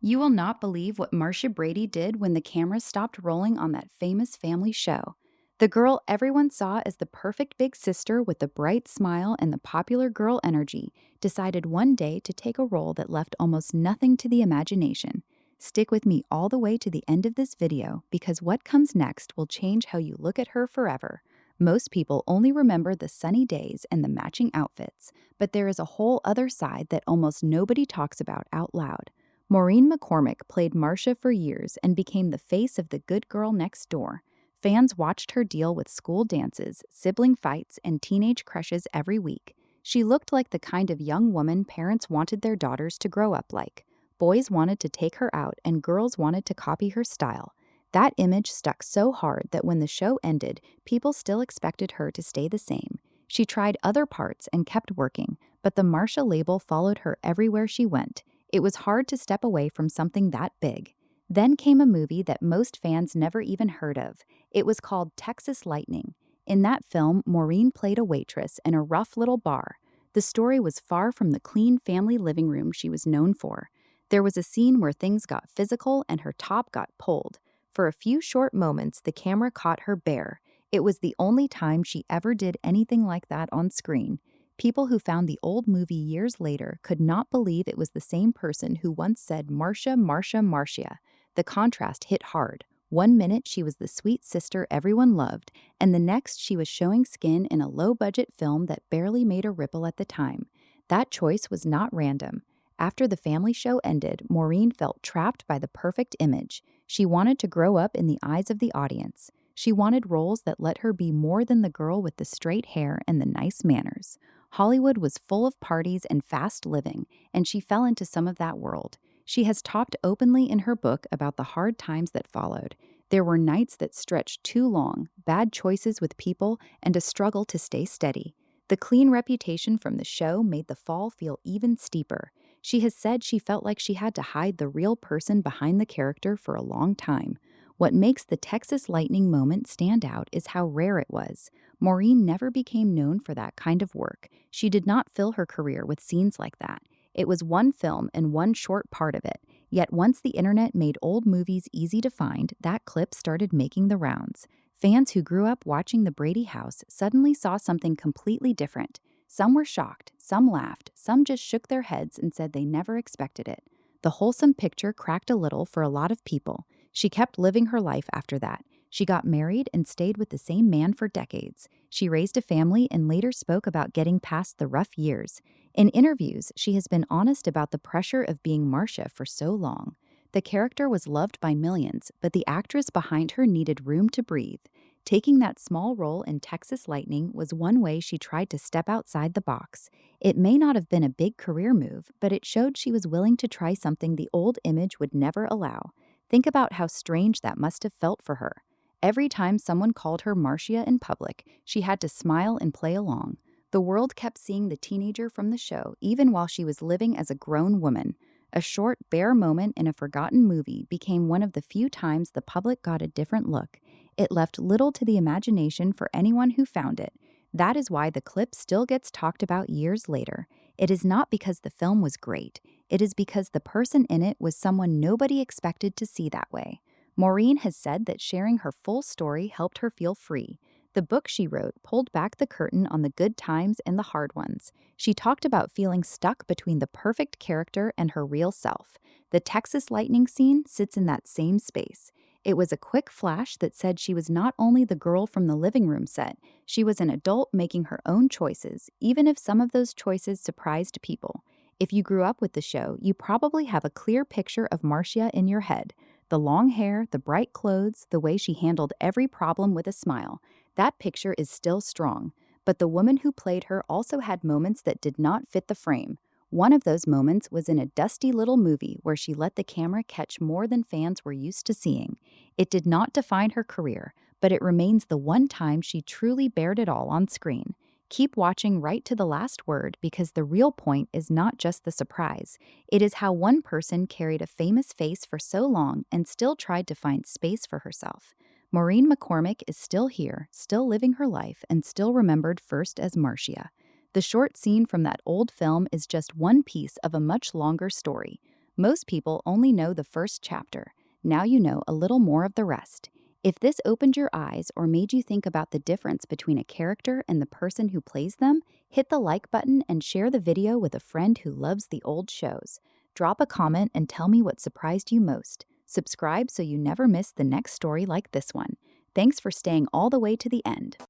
You will not believe what Marcia Brady did when the camera stopped rolling on that famous family show. The girl everyone saw as the perfect big sister with the bright smile and the popular girl energy decided one day to take a role that left almost nothing to the imagination. Stick with me all the way to the end of this video because what comes next will change how you look at her forever. Most people only remember the sunny days and the matching outfits, but there is a whole other side that almost nobody talks about out loud. Maureen McCormick played Marcia for years and became the face of the good girl next door. Fans watched her deal with school dances, sibling fights, and teenage crushes every week. She looked like the kind of young woman parents wanted their daughters to grow up like. Boys wanted to take her out, and girls wanted to copy her style. That image stuck so hard that when the show ended, people still expected her to stay the same. She tried other parts and kept working, but the Marcia label followed her everywhere she went. It was hard to step away from something that big. Then came a movie that most fans never even heard of. It was called Texas Lightning. In that film, Maureen played a waitress in a rough little bar. The story was far from the clean family living room she was known for. There was a scene where things got physical and her top got pulled. For a few short moments, the camera caught her bare. It was the only time she ever did anything like that on screen. People who found the old movie years later could not believe it was the same person who once said Marcia, Marcia, Marcia. The contrast hit hard. One minute she was the sweet sister everyone loved, and the next she was showing skin in a low-budget film that barely made a ripple at the time. That choice was not random. After the family show ended, Maureen felt trapped by the perfect image. She wanted to grow up in the eyes of the audience. She wanted roles that let her be more than the girl with the straight hair and the nice manners. Hollywood was full of parties and fast living, and she fell into some of that world. She has talked openly in her book about the hard times that followed. There were nights that stretched too long, bad choices with people, and a struggle to stay steady. The clean reputation from the show made the fall feel even steeper. She has said she felt like she had to hide the real person behind the character for a long time. What makes the Texas Lightning moment stand out is how rare it was. Maureen never became known for that kind of work. She did not fill her career with scenes like that. It was one film and one short part of it. Yet once the internet made old movies easy to find, that clip started making the rounds. Fans who grew up watching the Brady house suddenly saw something completely different. Some were shocked, some laughed, some just shook their heads and said they never expected it. The wholesome picture cracked a little for a lot of people. She kept living her life after that. She got married and stayed with the same man for decades. She raised a family and later spoke about getting past the rough years. In interviews, she has been honest about the pressure of being Marcia for so long. The character was loved by millions, but the actress behind her needed room to breathe. Taking that small role in Texas Lightning was one way she tried to step outside the box. It may not have been a big career move, but it showed she was willing to try something the old image would never allow. Think about how strange that must have felt for her. Every time someone called her Marcia in public, she had to smile and play along. The world kept seeing the teenager from the show even while she was living as a grown woman. A short, bare moment in a forgotten movie became one of the few times the public got a different look. It left little to the imagination for anyone who found it. That is why the clip still gets talked about years later. It is not because the film was great. It is because the person in it was someone nobody expected to see that way. Maureen has said that sharing her full story helped her feel free. The book she wrote pulled back the curtain on the good times and the hard ones. She talked about feeling stuck between the perfect character and her real self. The Texas Lightning scene sits in that same space. It was a quick flash that said she was not only the girl from the living room set, she was an adult making her own choices, even if some of those choices surprised people. If you grew up with the show, you probably have a clear picture of Marcia in your head. The long hair, the bright clothes, the way she handled every problem with a smile. That picture is still strong. But the woman who played her also had moments that did not fit the frame. One of those moments was in a dusty little movie where she let the camera catch more than fans were used to seeing. It did not define her career, but it remains the one time she truly bared it all on screen. Keep watching right to the last word because the real point is not just the surprise. It is how one person carried a famous face for so long and still tried to find space for herself. Maureen McCormick is still here, still living her life, and still remembered first as Marcia. The short scene from that old film is just one piece of a much longer story. Most people only know the first chapter. Now you know a little more of the rest. If this opened your eyes or made you think about the difference between a character and the person who plays them, hit the like button and share the video with a friend who loves the old shows. Drop a comment and tell me what surprised you most. Subscribe so you never miss the next story like this one. Thanks for staying all the way to the end.